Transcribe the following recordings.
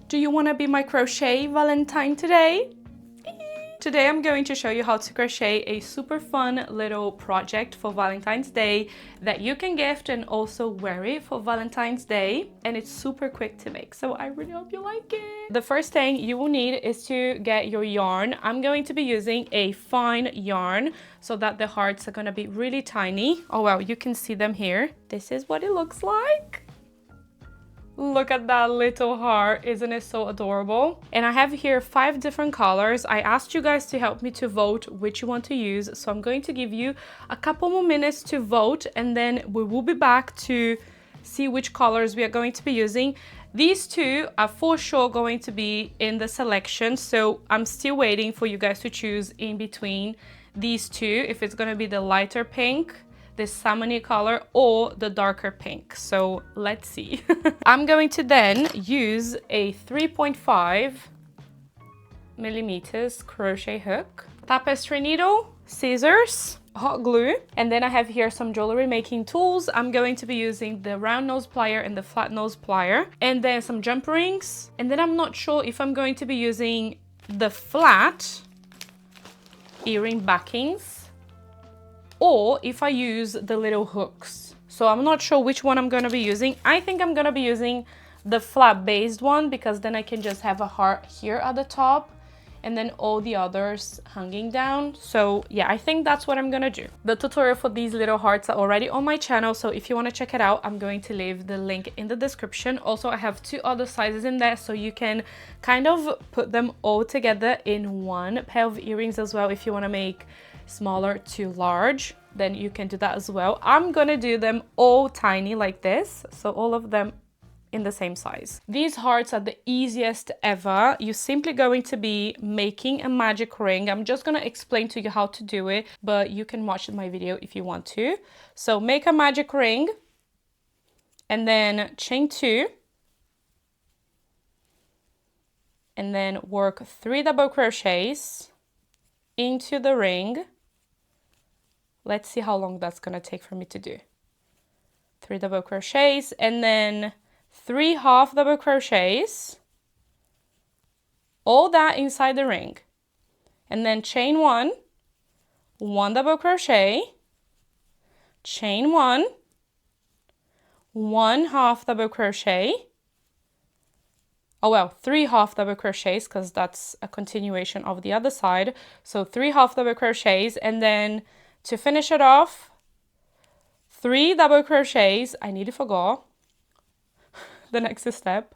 Do you want to be my crochet Valentine today? Today I'm going to show you how to crochet a super fun little project for Valentine's Day that you can gift and also wear it for Valentine's Day, and it's super quick to make, so I really hope you like it. The first thing you will need is to get your yarn. I'm going to be using a fine yarn so that the hearts are going to be really tiny. Oh well, you can see them here. This is what it looks like. Look at that little heart, isn't it so adorable? And I have here 5 different colors. I asked you guys to help me to vote which you want to use, so I'm going to give you a couple more minutes to vote, and then we will be back to see which colors we are going to be using. These 2 are for sure going to be in the selection, so I'm still waiting for you guys to choose in between these 2, if it's going to be the lighter pink, this salmony color, or the darker pink. So let's see. I'm going to then use a 3.5 millimeters crochet hook, tapestry needle, scissors, hot glue, and then I have here some jewelry making tools. I'm going to be using the round nose plier and the flat nose plier, and then some jump rings, and then I'm not sure if I'm going to be using the flat earring backings or if I use the little hooks. So I'm not sure which one I'm going to be using. I think I'm going to be using the flat based one, because then I can just have a heart here at the top and then all the others hanging down. So yeah, I think that's what I'm gonna do. The tutorial for these little hearts are already on my channel, so if you want to check it out, I'm going to leave the link in the description. Also, I have 2 other sizes in there, so you can kind of put them all together in one pair of earrings as well. If you want to make smaller to large, then you can do that as well. I'm gonna do them all tiny like this, so all of them in the same size. These hearts are the easiest ever. You're simply going to be making a magic ring. I'm just gonna explain to you how to do it, but you can watch my video if you want to. So make a magic ring and then chain 2 and then work 3 double crochets into the ring. Let's see how long that's gonna take for me to do. 3 double crochets and then 3 half double crochets, all that inside the ring, and then chain 1, 1 double crochet, chain 1, 1 half double crochet, oh well, 3 half double crochets, because that's a continuation of the other side. So 3 half double crochets, and then to finish it off, 3 double crochets. I nearly forgot the next step.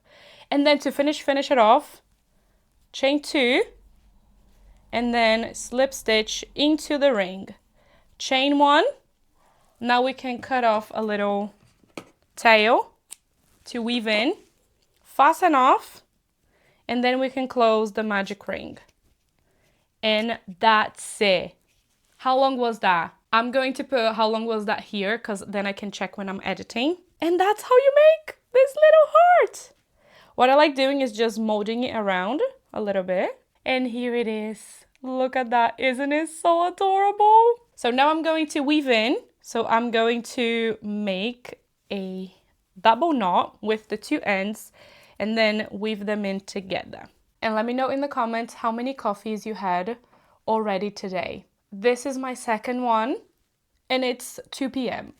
And then to finish it off, chain 2 and then slip stitch into the ring, chain 1. Now we can cut off a little tail to weave in, fasten off, and then we can close the magic ring. And that's it. How long was that? I'm going to put how long was that here, because then I can check when I'm editing. And that's how you make this little heart. What I like doing is just molding it around a little bit. And here it is. Look at that. Isn't it so adorable? So now I'm going to weave in. So I'm going to make a double knot with the 2 ends and then weave them in together. And let me know in the comments how many coffees you had already today. This is my second one and it's 2 p.m.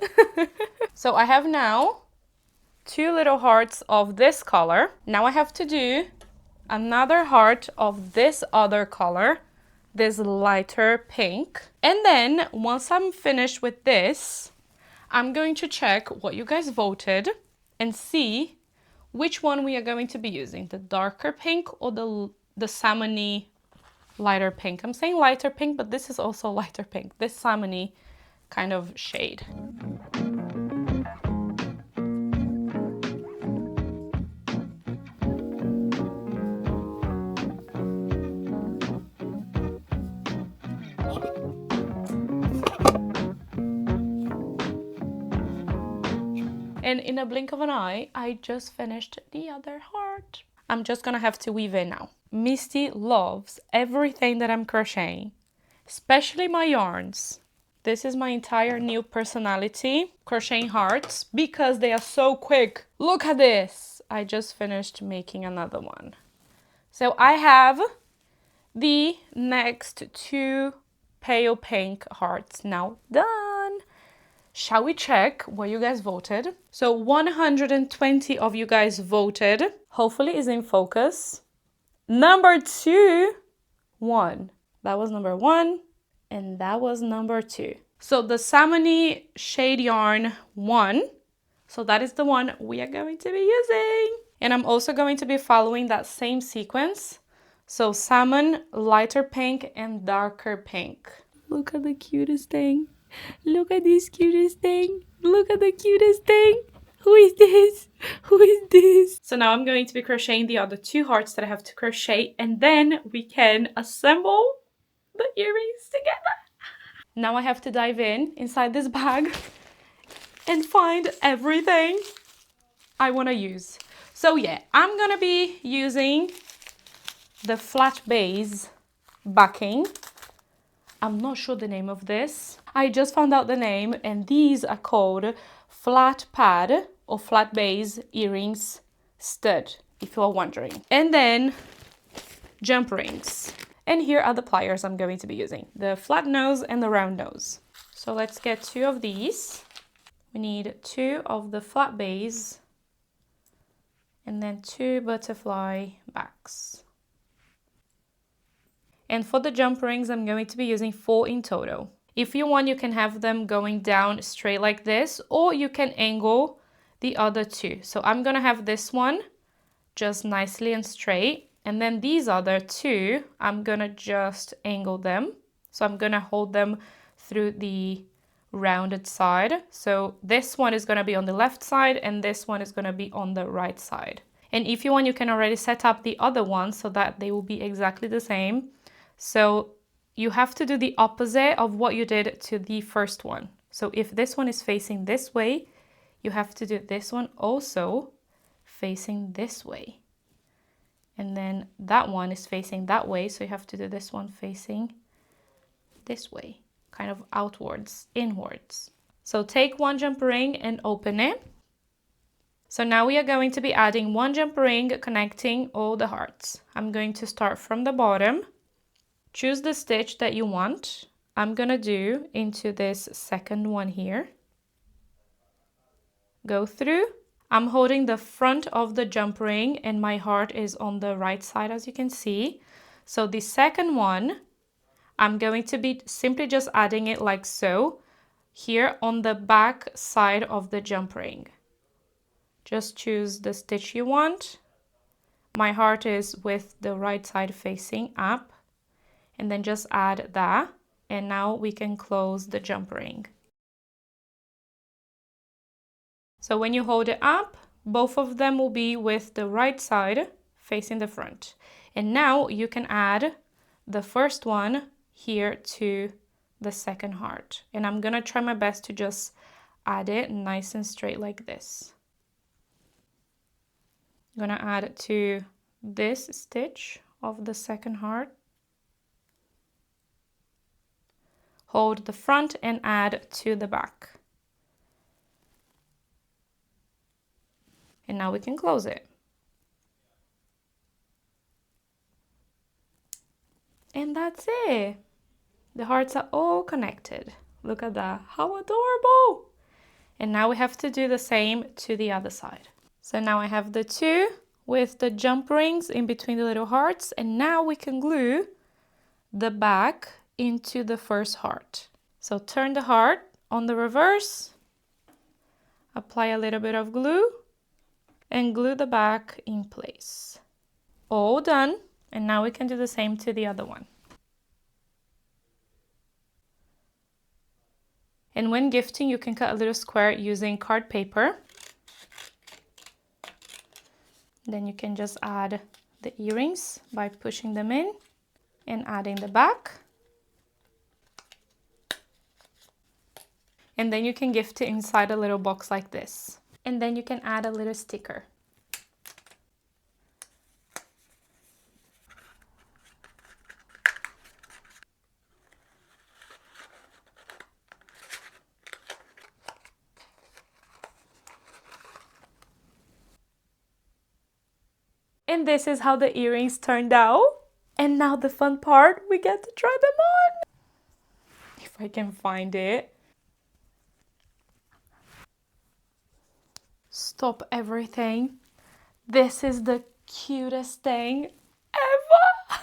So I have now 2 little hearts of this color. Now I have to do another heart of this other color, this lighter pink. And then once I'm finished with this, I'm going to check what you guys voted and see which one we are going to be using, the darker pink or the salmony lighter pink. I'm saying lighter pink, but this is also lighter pink, this salmony kind of shade. And in a blink of an eye, I just finished the other heart. I'm just gonna have to weave in now. Misty loves everything that I'm crocheting, especially my yarns. This is my entire new personality, crocheting hearts, because they are so quick. Look at this. I just finished making another one. So I have the next 2 pale pink hearts now done. Shall we check what you guys voted? So 120 of you guys voted. Hopefully is in focus. Number 2 won. That was number 1 and that was number 2. So the salmony shade yarn won. So that is the one we are going to be using. And I'm also going to be following that same sequence. So salmon, lighter pink, and darker pink. Look at the cutest thing. Look at this cutest thing. Look at the cutest thing. Who is this? Who is this? So now I'm going to be crocheting the other 2 hearts that I have to crochet, and then we can assemble the earrings together. Now I have to dive inside this bag and find everything I want to use. So yeah, I'm gonna be using the flat base backing. I'm not sure the name of this. I just found out the name, and these are called flat pad or flat base earrings stud, if you are wondering. And then jump rings. And here are the pliers I'm going to be using, the flat nose and the round nose. So let's get 2 of these. We need 2 of the flat base and then 2 butterfly backs. And for the jump rings, I'm going to be using 4 in total. If you want, you can have them going down straight like this, or you can angle the other 2. So I'm gonna have this one just nicely and straight. And then these other 2, I'm gonna just angle them. So I'm gonna hold them through the rounded side. So this one is gonna be on the left side and this one is gonna be on the right side. And if you want, you can already set up the other ones so that they will be exactly the same. So you have to do the opposite of what you did to the first one. So if this one is facing this way, you have to do this one also facing this way. And then that one is facing that way, so you have to do this one facing this way, kind of outwards, inwards. So take 1 jump ring and open it. So now we are going to be adding 1 jump ring connecting all the hearts. I'm going to start from the bottom. Choose the stitch that you want. I'm gonna do into this second one here. Go through. I'm holding the front of the jump ring and my heart is on the right side, as you can see. So the second one, I'm going to be simply just adding it like so, here on the back side of the jump ring. Just choose the stitch you want. My heart is with the right side facing up. And then just add that, and now we can close the jump ring. So when you hold it up, both of them will be with the right side facing the front. And now you can add the first one here to the second heart. And I'm gonna try my best to just add it nice and straight like this. I'm gonna add it to this stitch of the second heart. Hold the front and add to the back. And now we can close it. And that's it. The hearts are all connected. Look at that, how adorable. And now we have to do the same to the other side. So now I have the 2 with the jump rings in between the little hearts, and now we can glue the back into the first heart. So turn the heart on the reverse, apply a little bit of glue, and glue the back in place. All done, and now we can do the same to the other one. And when gifting, you can cut a little square using card paper. Then you can just add the earrings by pushing them in and adding the back. And then you can gift it inside a little box like this. And then you can add a little sticker. And this is how the earrings turned out. And now the fun part, we get to try them on. If I can find it. Stop everything. This is the cutest thing ever.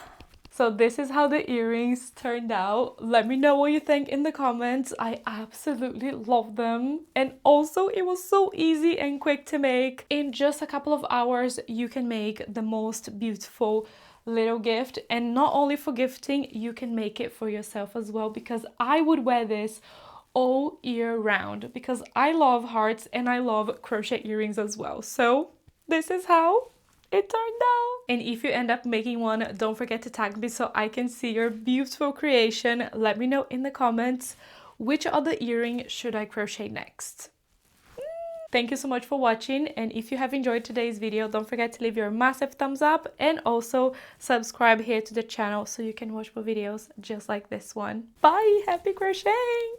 So this is how the earrings turned out. Let me know what you think in the comments. I absolutely love them. And also it was so easy and quick to make. In just a couple of hours, you can make the most beautiful little gift. And not only for gifting, you can make it for yourself as well, because I would wear this all year round because I love hearts and I love crochet earrings as well. So this is how it turned out. And if you end up making one, don't forget to tag me so I can see your beautiful creation. Let me know in the comments which other earring should I crochet next. Thank you so much for watching, and if you have enjoyed today's video, don't forget to leave your massive thumbs up and also subscribe here to the channel so you can watch more videos just like this one. Bye! Happy crocheting!